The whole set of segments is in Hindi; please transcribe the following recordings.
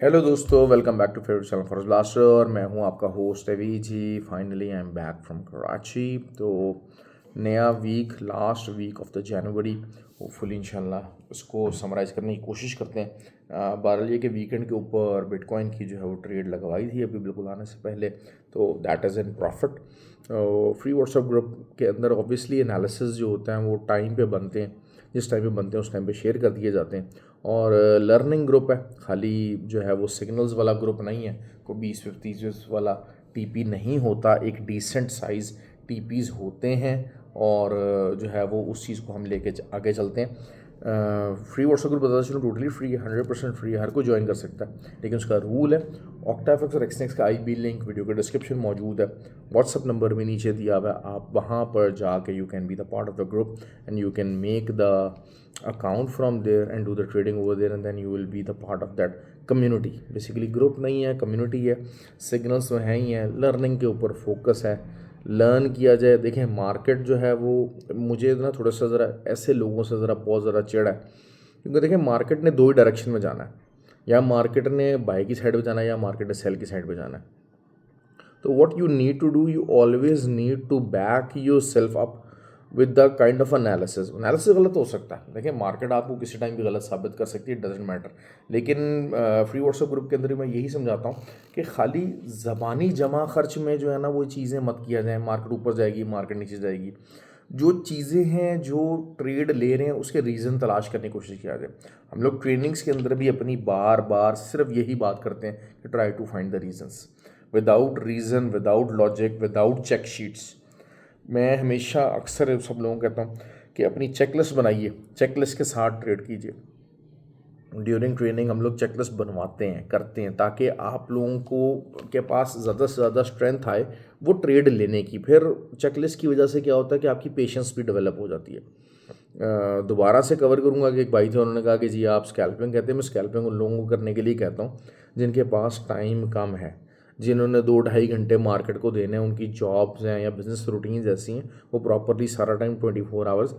हेलो दोस्तों, welcome back to favourite channel for blaster. और मैं हूं आपका host Avi ji. Finally I am back from Karachi. तो नया week, last week of the January, hopefully इंशाल्लाह उसको समराइज़ करने की कोशिश करते हैं। बहरहाल ये कि वीकेंड के ऊपर बिटकॉइन की जो है वो ट्रेड लगवाई थी अभी बिल्कुल आने से पहले, तो that is in profit. Free WhatsApp group के अंदर ऑब्वियसली एनालिसिस जो होता है वो टाइम पे बनते हैं, जिस टाइम पे बनते हैं उस टाइम पे शेयर कर दिए जाते हैं। और लर्निंग ग्रुप है, खाली जो है वो सिग्नल्स वाला ग्रुप नहीं है। कोई 20-30 वाला टीपी नहीं होता, एक डिसेंट साइज़ टीपीज़ होते हैं। और जो है वो उस चीज़ को हम लेके आगे चलते हैं। फ्री व्हाट्सएप ग्रुप बताता चलो टोटली फ्री है, 100% फ्री है, हर कोई ज्वाइन कर सकता है। लेकिन उसका रूल है, ऑक्टाफेक्स और एक्सनेक्स का आईबी लिंक वीडियो के डिस्क्रिप्शन मौजूद है, व्हाट्सअप नंबर भी नीचे दिया हुआ है। आप वहाँ पर जाके you can be the part of the group and you can make the account from there and do the trading over there, and then you will be the part of that community। Basically group नहीं है, कम्युनिटी है। सिग्नल्स तो हैं ही हैं, लर्निंग के ऊपर फोकस है, लर्न किया जाए। देखें मार्केट जो है वो, मुझे ना थोड़ा सा ज़रा ऐसे लोगों से ज़रा बहुत ज़रा चिढ़ है, क्योंकि देखें मार्केट ने दो ही डायरेक्शन में जाना है, या मार्केट ने बाई की साइड पे जाना है या मार्केट ने सेल की साइड पे जाना है। तो what you need to do, you always need to back yourself up with the kind of analysis गलत हो सकता है, देखिए मार्केट आपको किसी टाइम भी गलत साबित कर सकती है, डजेंट मैटर। लेकिन फ्री व्हाट्सएप ग्रुप के अंदर मैं यही समझाता हूँ कि खाली ज़बानी जमा खर्च में जो है ना वो चीज़ें मत किया जाए। मार्केट ऊपर जाएगी, मार्केट नीचे जाएगी, जो चीज़ें हैं, जो ट्रेड ले रहे हैं उसके रीज़न तलाश करने की कोशिश किया जाए। हम लोग ट्रेनिंग्स के अंदर भी अपनी बार बार सिर्फ यही बात करते हैं कि try to find the reasons. Without reason, without logic, without check sheets, मैं हमेशा अक्सर सब लोगों को कहता हूँ कि अपनी चेकलिस्ट बनाइए, चेकलिस्ट के साथ ट्रेड कीजिए। ड्यूरिंग ट्रेनिंग हम लोग चेकलिस्ट बनवाते हैं, करते हैं, ताकि आप लोगों को के पास ज़्यादा से ज़्यादा स्ट्रेंथ आए वो ट्रेड लेने की। फिर चेकलिस्ट की वजह से क्या होता है कि आपकी पेशेंस भी डेवलप हो जाती है। दोबारा से कवर करूंगा कि एक भाई थे, उन्होंने कहा कि जी आप स्कैल्पिंग कहते हैं। मैं स्कैल्पिंग उन लोगों को करने के लिए कहता हूँ जिनके पास टाइम कम है, जिन्होंने 2-2.5 घंटे मार्केट को देने हैं, उनकी जॉब्स हैं या बिजनेस रूटीन जैसी हैं, वो प्रॉपरली सारा टाइम 24 आवर्स,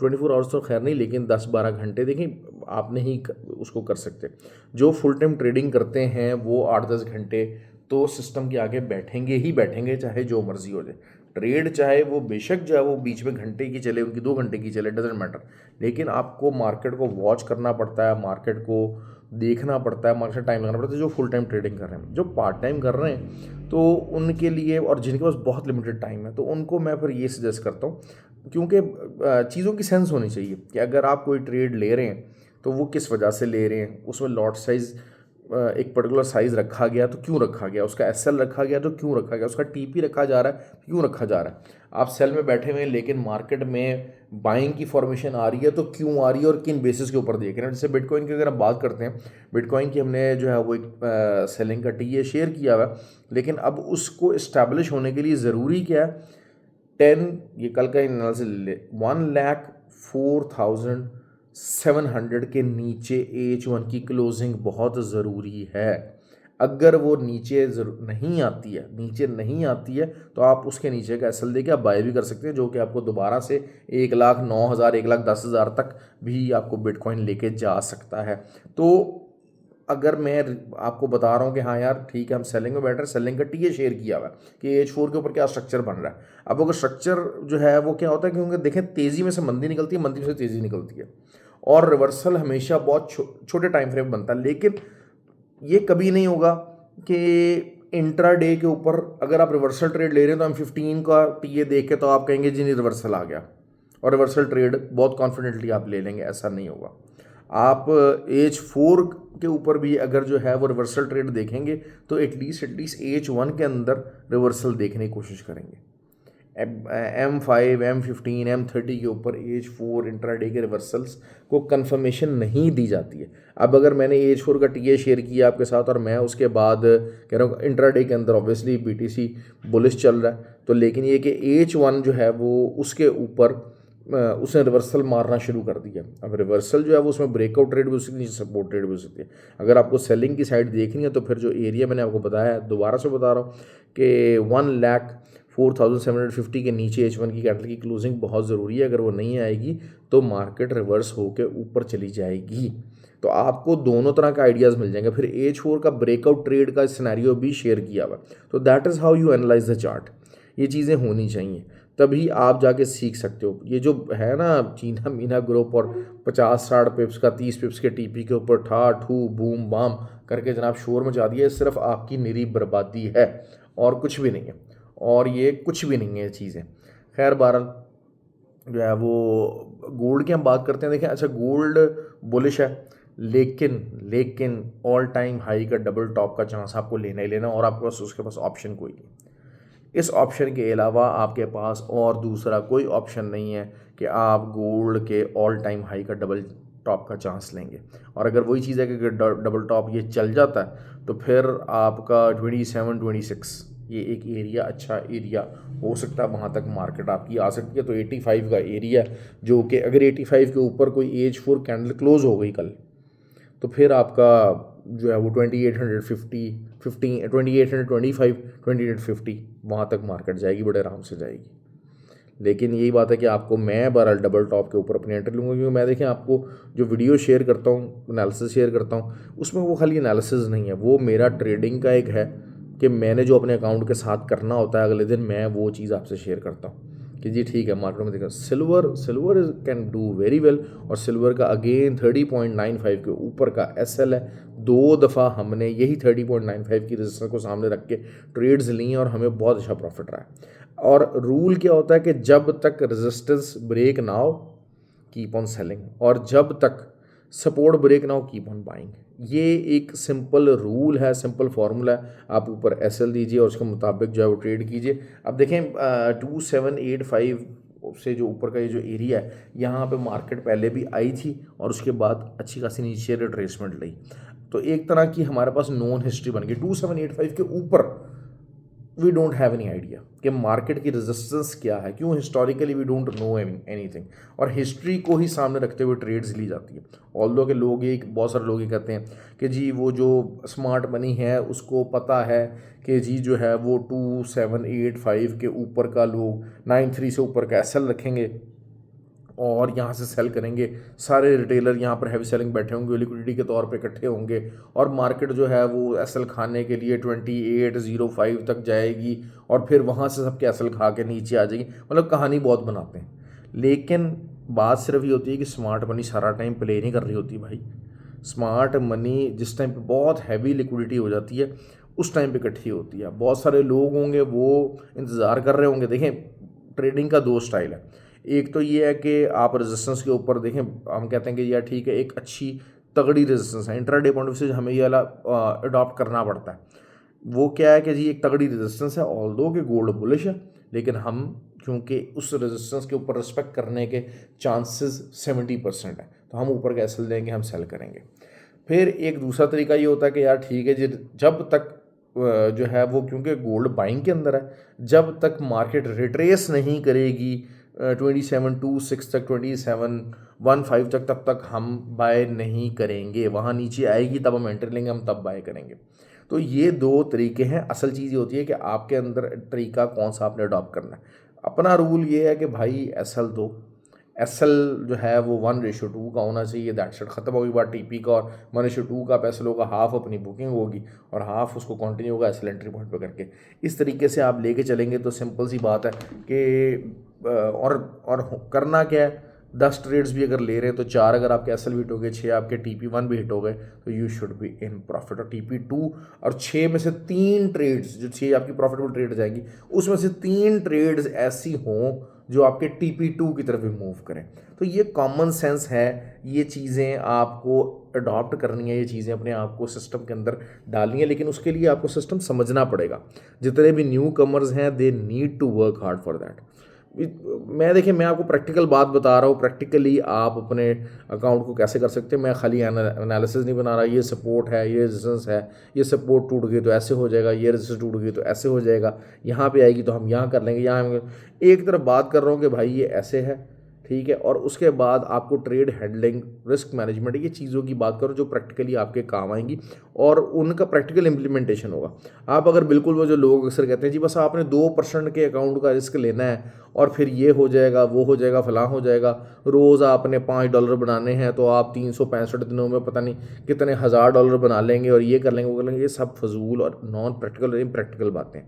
24 आवर्स तो खैर नहीं, लेकिन 10-12 घंटे देखें आप नहीं उसको कर सकते। जो फुल टाइम ट्रेडिंग करते हैं वो 8-10 घंटे तो सिस्टम के आगे बैठेंगे ही बैठेंगे, चाहे जो मर्जी हो जाए। ट्रेड चाहे वो बेशक जो है वो बीच में घंटे की चले, उनकी 2 घंटे की चले, डजेंट मैटर, लेकिन आपको मार्केट को वॉच करना पड़ता है, मार्केट को देखना पड़ता है, मार्केट टाइम लगाना पड़ता है। जो फुल टाइम ट्रेडिंग कर रहे हैं, जो पार्ट टाइम कर रहे हैं, तो उनके लिए, और जिनके पास बहुत लिमिटेड टाइम है, तो उनको मैं फिर ये सजेस्ट करता हूँ, क्योंकि चीज़ों की सेंस होनी चाहिए कि अगर आप कोई ट्रेड ले रहे हैं तो वो किस वजह से ले रहे हैं, उसमें लॉट साइज़ एक पर्टिकुलर साइज़ रखा गया तो क्यों रखा गया, उसका एसएल रखा गया तो क्यों रखा गया, उसका टीपी रखा जा रहा है क्यों रखा जा रहा है। आप सेल में बैठे हुए हैं लेकिन मार्केट में बाइंग की फॉर्मेशन आ रही है तो क्यों आ रही है और किन बेसिस के ऊपर देख रहे हैं। जैसे बिटकॉइन की अगर हम बात करते हैं, बिटकॉइन की हमने जो है वो एक सेलिंग का टीए शेयर किया हुआ है, लेकिन अब उसको इस्टेब्लिश होने के लिए ज़रूरी क्या है, 10, ये कल का एनालिसिस ले, 1,04,700 के नीचे H1 की क्लोजिंग बहुत ज़रूरी है। अगर वो नीचे नहीं आती है, नीचे नहीं आती है, तो आप उसके नीचे का एसएल देके आप बाय भी कर सकते हैं, जो कि आपको दोबारा से 1,09,000, 1,10,000 तक भी आपको बिटकॉइन लेके जा सकता है। तो अगर मैं आपको बता रहा हूँ कि हाँ यार ठीक है, हम सेलिंग में बैठ रहे हैं, सेलिंग का टीए शेयर किया हुआ है कि H4 के ऊपर क्या स्ट्रक्चर बन रहा है। अब अगर स्ट्रक्चर जो है वो क्या होता है, क्योंकि देखें तेज़ी में से मंदी निकलती है, मंदी में से तेज़ी निकलती है, और रिवर्सल हमेशा बहुत छोटे टाइम फ्रेम बनता है। लेकिन ये कभी नहीं होगा कि इंट्रा डे के ऊपर अगर आप रिवर्सल ट्रेड ले रहे हैं तो M15 का टीए देख के तो आप कहेंगे जी नहीं रिवर्सल आ गया, और रिवर्सल ट्रेड बहुत कॉन्फिडेंटली आप ले लेंगे, ऐसा नहीं होगा। आप H4 के ऊपर भी अगर जो है वो रिवर्सल ट्रेड देखेंगे तो एटलीस्ट H1 के अंदर रिवर्सल देखने की कोशिश करेंगे। M5, M15, M30 के ऊपर H4 इंट्राडे के रिवर्सल्स को कंफर्मेशन नहीं दी जाती है। अब अगर मैंने H4 का टीए शेयर किया आपके साथ और मैं उसके बाद कह रहा हूँ इंट्राडे के अंदर ऑब्वियसली BTC बुलिश चल रहा है, तो लेकिन ये कि H1 जो है वो उसके ऊपर उसने रिवर्सल मारना शुरू कर दिया। अब रिवर्सल जो है वो उसमें ब्रेकआउट ट्रेड भी हो सकती है, सपोर्ट ट्रेड भी हो सकती है। अगर आपको सेलिंग की साइड देखनी है तो फिर जो एरिया मैंने आपको बताया है, दोबारा से बता रहा हूँ कि 1,04,750 के नीचे H1 की कैंडल की क्लोजिंग बहुत ज़रूरी है। अगर वो नहीं आएगी तो मार्केट रिवर्स होकर ऊपर चली जाएगी। तो आपको दोनों तरह के आइडियाज़ मिल जाएंगे। फिर H4 का ब्रेकआउट ट्रेड का सिनेरियो भी शेयर किया हुआ। तो that is how you analyse the chart. ये चीज़ें होनी चाहिए, तभी आप जाके सीख सकते हो। ये जो है ना चीना मीना ग्रुप और 50-60 पिप्स का 30 पिप्स के टीपी के ऊपर ठा ठू बूम बाम करके जनाब शोर मचा दिया, सिर्फ आपकी निरी बर्बादी है और कुछ भी नहीं है। और ये कुछ भी नहीं है ये चीज़ें। खैर बहरहाल जो है वो गोल्ड की हम बात करते हैं। देखें, अच्छा गोल्ड बुलिश है, लेकिन लेकिन ऑल टाइम हाई का डबल टॉप का चांस आपको लेना ही लेना, और आपके पास उसके पास ऑप्शन कोई नहीं। इस ऑप्शन के अलावा आपके पास और दूसरा कोई ऑप्शन नहीं है कि आप गोल्ड के ऑल टाइम हाई का डबल टॉप का चांस लेंगे। और अगर वही चीज़ है कि डबल टॉप ये चल जाता है तो फिर आपका 27-26 ये एक एरिया, अच्छा एरिया हो सकता है, वहाँ तक मार्केट आपकी आ सकती है। तो 85 का एरिया, जो कि अगर 85 के ऊपर कोई H4 कैंडल क्लोज हो गई कल, तो फिर आपका जो है वो 2850 15 2825 2850 वहाँ तक मार्केट जाएगी, बड़े आराम से जाएगी। लेकिन यही बात है कि आपको मैं बहरहाल डबल टॉप के ऊपर अपनी एंट्री लूँगा, क्योंकि मैं देखें आपको जो वीडियो शेयर करता हूँ, एनालिसिस शेयर करता हूँ, उसमें वो खाली एनालिसिस नहीं है, वो मेरा ट्रेडिंग का एक है कि मैंने जो अपने अकाउंट के साथ करना होता है अगले दिन, मैं वो चीज़ आपसे शेयर करता हूँ कि जी ठीक है मार्केट में देखा silver can do very well. और सिल्वर का अगेन 30.95 के ऊपर का SL है। 2 दफ़ा हमने यही 30.95 की रेजिस्टेंस को सामने रख के ट्रेड्स ली हैं और हमें बहुत अच्छा प्रॉफिट रहा है। और रूल क्या होता है कि जब तक रेजिस्टेंस ब्रेक ना हो कीप ऑन सेलिंग, और जब तक सपोर्ट ब्रेक ना हो कीप ऑन बाइंग। ये एक सिंपल रूल है, सिंपल फार्मूला है। आप ऊपर SL दीजिए और उसके मुताबिक जो है वो ट्रेड कीजिए। अब देखें 2785 से जो ऊपर का ये जो एरिया है, यहाँ पे मार्केट पहले भी आई थी और उसके बाद अच्छी खासी नीचे रिट्रेसमेंट ली। तो एक तरह की हमारे पास नॉन हिस्ट्री बन गई। 2785 के ऊपर we don't have any idea कि मार्केट की रेजिस्टेंस क्या है, क्यों historically we don't know anything, और हिस्ट्री को ही सामने रखते हुए ट्रेड्स ली जाती है। ऑल्दो के लोग एक बहुत सारे लोग ये कहते हैं कि जी वो जो स्मार्ट मनी है उसको पता है कि जी जो है वो 2785 के ऊपर का लोग 93 से ऊपर का SL रखेंगे और यहाँ से सेल करेंगे। सारे रिटेलर यहाँ पर हैवी सेलिंग बैठे होंगे, लिक्विडिटी के तौर पे इकट्ठे होंगे, और मार्केट जो है वो SL खाने के लिए 2805 तक जाएगी और फिर वहाँ से सबके SL खा के नीचे आ जाएगी। मतलब कहानी बहुत बनाते हैं, लेकिन बात सिर्फ ये होती है कि स्मार्ट मनी सारा टाइम प्ले नहीं कर रही होती भाई। स्मार्ट मनी जिस टाइम पे बहुत हैवी लिक्विडिटी हो जाती है उस टाइम पे इकट्ठी होती है। बहुत सारे लोग होंगे वो इंतज़ार कर रहे होंगे। देखें, ट्रेडिंग का 2 स्टाइल है। एक तो ये है कि आप रेजिस्टेंस के ऊपर देखें, हम कहते हैं कि यार ठीक है एक अच्छी तगड़ी रेजिस्टेंस है, इंट्राडे पॉइंट ऑफ व्यू से हमें ये वाला अडॉप्ट करना पड़ता है। वो क्या है कि जी एक तगड़ी रेजिस्टेंस है, ऑल्दो कि गोल्ड बुलिश है, लेकिन हम क्योंकि उस रेजिस्टेंस के ऊपर रिस्पेक्ट करने के चांसेस 70% है, तो हम ऊपर का SL देंगे, हम सेल करेंगे। फिर एक दूसरा तरीका ये होता है कि यार ठीक है जी, जब तक जो है वो क्योंकि गोल्ड बाइंग के अंदर है, जब तक मार्केट रिट्रेस नहीं करेगी 2726 तक, 2715 तक, तब तक हम बाय नहीं करेंगे। वहाँ नीचे आएगी तब हम एंट्री लेंगे, हम तब बाय करेंगे। तो ये 2 तरीके हैं। असल चीज़ ये होती है कि आपके अंदर तरीका कौन सा आपने अडॉप्ट करना है। अपना रूल ये है कि भाई SL दो, SL जो है वो 1:2 का होना चाहिए। दैट सेट ख़त्म होगी बात TP का, और 1:2 का SL होगा, हाफ अपनी बुकिंग होगी और हाफ उसको कंटिन्यू होगा SL एंट्री पॉइंट पे करके। इस तरीके से आप लेके चलेंगे तो सिंपल सी बात है कि और करना क्या है, 10 ट्रेड्स भी अगर ले रहे हैं तो 4 अगर आपके SL भी हिट हो गए, 6 आपके TP1 भी हिट हो गए, तो you should be in profit. और TP2 और 6 में से 3 ट्रेड्स, जो 6 आपकी प्रॉफिटेबल ट्रेड जाएंगी, उसमें से 3 ट्रेड्स ऐसी हों जो आपके TP2 की तरफ भी मूव करें। तो ये कॉमन सेंस है, ये चीज़ें आपको अडॉप्ट करनी है, ये चीज़ें अपने आप को सिस्टम के अंदर डालनी है, लेकिन उसके लिए आपको सिस्टम समझना पड़ेगा। जितने भी न्यू कमर्स हैं they need to work hard for that. मैं आपको प्रैक्टिकल बात बता रहा हूँ, प्रैक्टिकली आप अपने अकाउंट को कैसे कर सकते हैं। मैं खाली एनालिसिस नहीं बना रहा, ये सपोर्ट है, ये रेजिस्टेंस है, ये सपोर्ट टूट गई तो ऐसे हो जाएगा, ये रेजिस्टेंस टूट गई तो ऐसे हो जाएगा, यहाँ पे आएगी तो हम यहाँ कर लेंगे, यहाँ एक तरफ बात कर रहा हूँ कि भाई ये ऐसे है, ठीक है। और उसके बाद आपको ट्रेड हैंडलिंग, रिस्क मैनेजमेंट, ये चीज़ों की बात करो जो प्रैक्टिकली आपके काम आएंगी और उनका प्रैक्टिकल इम्प्लीमेंटेशन होगा। आप अगर बिल्कुल वो जो लोग अक्सर कहते हैं जी बस आपने 2% के अकाउंट का रिस्क लेना है और फिर ये हो जाएगा, वो हो जाएगा, फलां हो जाएगा, रोज़ आपने $5 बनाने हैं तो आप 365 दिनों में पता नहीं कितने $1000 बना लेंगे और ये कर लेंगे, वो कर लेंगे, ये सब फजूल और नॉन प्रैक्टिकल और इम्प्रैक्टिकल बातें।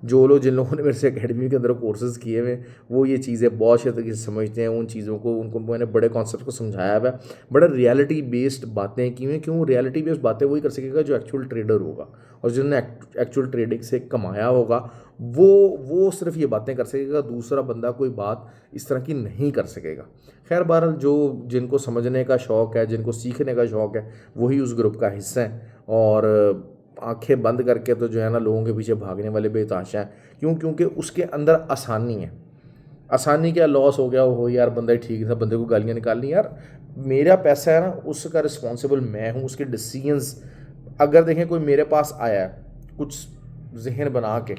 जो लोग, जिन लोगों ने मेरे से एकेडमी के अंदर कोर्सेज़ किए हुए, वो ये चीज़ें बहुत अच्छे तरीके से समझते हैं। उन चीज़ों को, उनको मैंने बड़े कॉन्सेप्ट को समझाया हुआ है, बड़ा रियलिटी बेस्ड बातें की हुई। क्यों रियलिटी बेस्ड बातें वही कर सकेगा जो एक्चुअल ट्रेडर होगा और जिन्होंने एक्चुअल ट्रेडिंग से कमाया होगा, वो सिर्फ ये बातें कर सकेगा। दूसरा बंदा कोई बात इस तरह की नहीं कर सकेगा। खैर बहरहाल, जो जिनको समझने का शौक़ है, जिनको सीखने का शौक़ है, वही उस ग्रुप का हिस्सा है। और आंखें बंद करके तो जो है ना लोगों के पीछे भागने वाले बेताशा हैं। क्यों? क्योंकि उसके अंदर आसानी है। आसानी क्या, लॉस हो गया हो यार, बंदा ही ठीक था, बंदे को गालियाँ निकालनी, यार मेरा पैसा है ना, उसका रिस्पॉन्सिबल मैं हूँ, उसके डिसीजंस। अगर देखें कोई मेरे पास आया है कुछ जहन बना के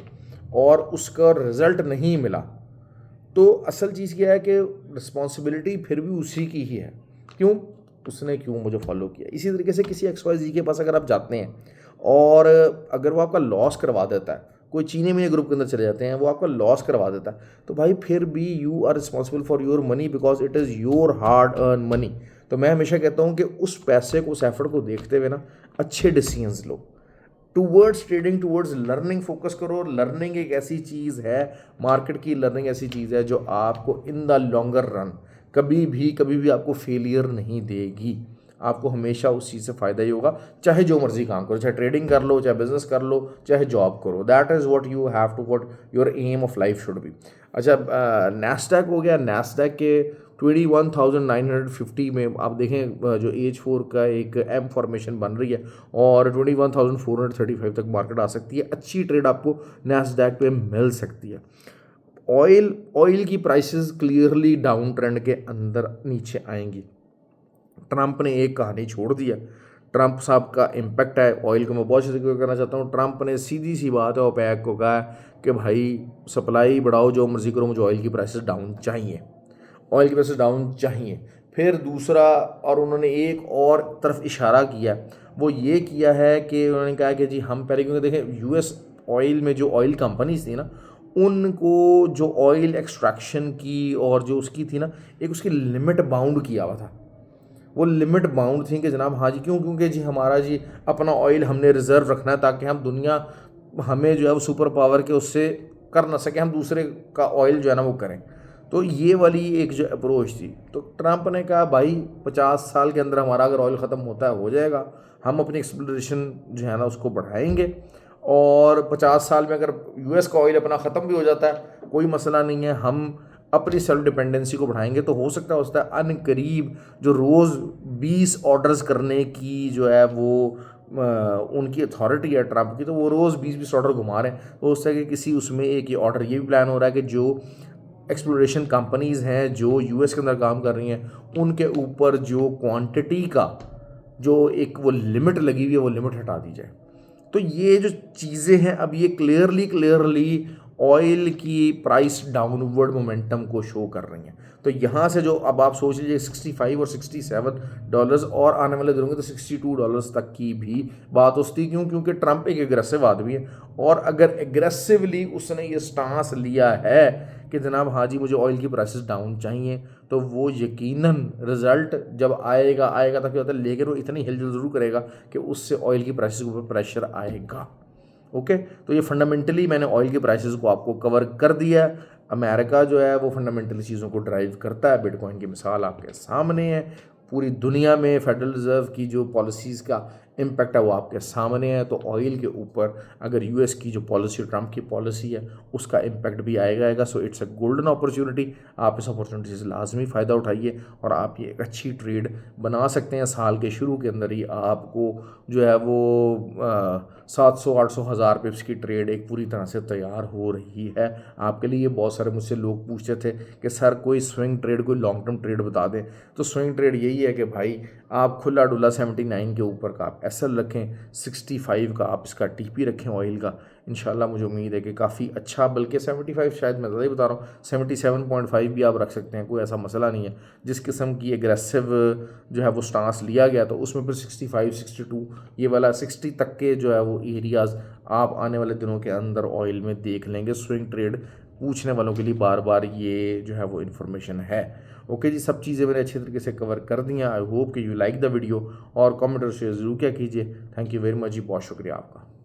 और उसका रिज़ल्ट नहीं मिला, तो असल चीज़ क्या है कि रिस्पॉन्सिबिलिटी फिर भी उसी की ही है। क्यों? उसने क्यों मुझे फॉलो किया। इसी तरीके से किसी XYZ के पास अगर आप जाते हैं और अगर वो आपका लॉस करवा देता है, कोई चीनी मिनी ग्रुप के अंदर चले जाते हैं, वो आपका लॉस करवा देता है, तो भाई फिर भी you are responsible for your money because it is your hard earn money. तो मैं हमेशा कहता हूँ कि उस पैसे को, उस एफर्ट को देखते हुए ना अच्छे डिसीजंस लो। Towards trading, towards learning focus करो। लर्निंग एक ऐसी चीज़ है, मार्केट की लर्निंग ऐसी चीज़ है जो आपको इन द लॉन्गर रन कभी भी आपको फेलियर नहीं देगी। आपको हमेशा उस चीज़ से फ़ायदा ही होगा, चाहे जो मर्जी काम करो, चाहे ट्रेडिंग कर लो, चाहे बिजनेस कर लो, चाहे जॉब करो। That is what you have to, what your aim of life should be. अच्छा, नैस्डैक हो गया। नैस्डैक के 21,950 में आप देखें जो H4 का एक एम फॉर्मेशन बन रही है और 21,435 तक मार्केट आ सकती है। अच्छी ट्रेड आपको नैस्डैक पे मिल सकती है। ऑयल की प्राइसेस क्लियरली डाउन ट्रेंड के अंदर नीचे आएंगी। ट्रंप ने एक कहानी छोड़ दिया। ट्रंप साहब का इम्पैक्ट है ऑयल को, मैं बहुत अच्छे से करना चाहता हूँ। ट्रंप ने सीधी सी बात है ओपेक को कहा कि भाई सप्लाई बढ़ाओ, जो मर्जी करो, मुझे ऑयल की प्राइसेस डाउन चाहिए, ऑयल की प्राइसेस डाउन चाहिए। फिर दूसरा, और उन्होंने एक और तरफ इशारा किया, वो ये किया है कि उन्होंने कहा कि जी हम पहले, क्योंकि देखें US ऑयल में जो ऑयल कंपनीज थी ना, उनको जो ऑयल एक्सट्रैक्शन की और जो उसकी थी ना, एक उसकी लिमिट बाउंड किया हुआ था। वो लिमिट बाउंड थी कि जनाब हाँ जी, क्यों? क्योंकि जी हमारा जी अपना ऑयल हमने रिज़र्व रखना है ताकि हम दुनिया, हमें जो है वो सुपर पावर के उससे कर ना सके, हम दूसरे का ऑयल जो है ना वो करें। तो ये वाली एक जो अप्रोच थी, तो ट्रंप ने कहा भाई 50 साल के अंदर हमारा अगर ऑयल ख़त्म होता है, हो जाएगा, हम अपनी एक्सप्लोरेशन जो है ना उसको बढ़ाएंगे। और 50 साल में अगर US का ऑयल अपना ख़त्म भी हो जाता है, कोई मसला नहीं है, हम अपनी सेल्फ डिपेंडेंसी को बढ़ाएंगे। तो हो सकता है अनकरीब जो रोज़ 20 ऑर्डर्स करने की जो है वो उनकी अथॉरिटी है ट्रंप की, तो वो रोज़ 20 ऑर्डर घुमा रहे हैं। तो हो सकता है कि किसी उसमें एक ये ऑर्डर ये भी प्लान हो रहा है कि जो एक्सप्लोरेशन कंपनीज़ हैं जो US के अंदर काम कर रही हैं, उनके ऊपर जो क्वांटिटी का जो एक वो लिमिट लगी हुई है, वो लिमिट हटा दी जाए। तो ये जो चीज़ें हैं, अब ये क्लियरली ऑयल की प्राइस डाउनवर्ड मोमेंटम को शो कर रही हैं। तो यहाँ से जो अब आप सोच लीजिए 65 और $67 और आने वाले दिनों में तो $62 तक की भी बात होती। क्यों? क्योंकि ट्रंप एक एग्रेसिव आदमी है और अगर एग्रेसिवली उसने ये स्टांस लिया है कि जनाब हाँ जी मुझे ऑयल की प्राइसेस डाउन चाहिए, तो वो यकीनन रिजल्ट जब आएगा तब क्या होता है, लेकिन वो इतनी हिलजुल ज़रूर करेगा कि उससे ऑयल की प्राइसेस के ऊपर प्रेशर आएगा। ओके, तो ये फंडामेंटली मैंने ऑयल की प्राइसेस को आपको कवर कर दिया है। अमेरिका जो है वो फंडामेंटली चीज़ों को ड्राइव करता है। बिटकॉइन की मिसाल आपके सामने है। पूरी दुनिया में फेडरल रिजर्व की जो पॉलिसीज़ का इम्पैक्ट है वो आपके सामने है। तो ऑयल के ऊपर अगर US की जो पॉलिसी, ट्रंप की पॉलिसी है, उसका इम्पैक्ट भी आएगा। So it's a golden opportunity. आप इस अपॉर्चुनिटी से लाजमी फ़ायदा उठाइए और आप ये एक अच्छी ट्रेड बना सकते हैं। साल के शुरू के अंदर ही आपको जो है वो 700-800 हज़ार पिप्स की ट्रेड एक पूरी तरह से तैयार हो रही है आपके लिए। बहुत सारे मुझसे लोग पूछते थे कि सर कोई स्विंग ट्रेड, कोई लॉन्ग टर्म ट्रेड बता दें। तो स्विंग ट्रेड यही है कि भाई आप खुला डुला 79 के ऊपर का आप SL रखें, 65 का आप इसका TP रखें ऑयल का। इंशाल्लाह मुझे उम्मीद है कि काफ़ी अच्छा, बल्कि 75 शायद मैं ज़्यादा ही बता रहा हूँ, 77.5 भी आप रख सकते हैं, कोई ऐसा मसला नहीं है। जिस किस्म की एग्रेसिव जो है वो स्टांस लिया गया तो उसमें फिर 65, 62 ये वाला 60 तक के जो है वो एरियाज़ आप आने वाले दिनों के अंदर ऑयल में देख लेंगे। स्विंग ट्रेड पूछने वालों के लिए बार बार ये जो है वो इन्फॉर्मेशन है। ओके जी, सब चीज़ें मैंने अच्छी तरीके से कवर कर दी हैं। आई होप कि यू लाइक द वीडियो, और कमेंट और शेयर ज़रूर क्या कीजिए। थैंक यू वेरी मच जी, बहुत शुक्रिया आपका।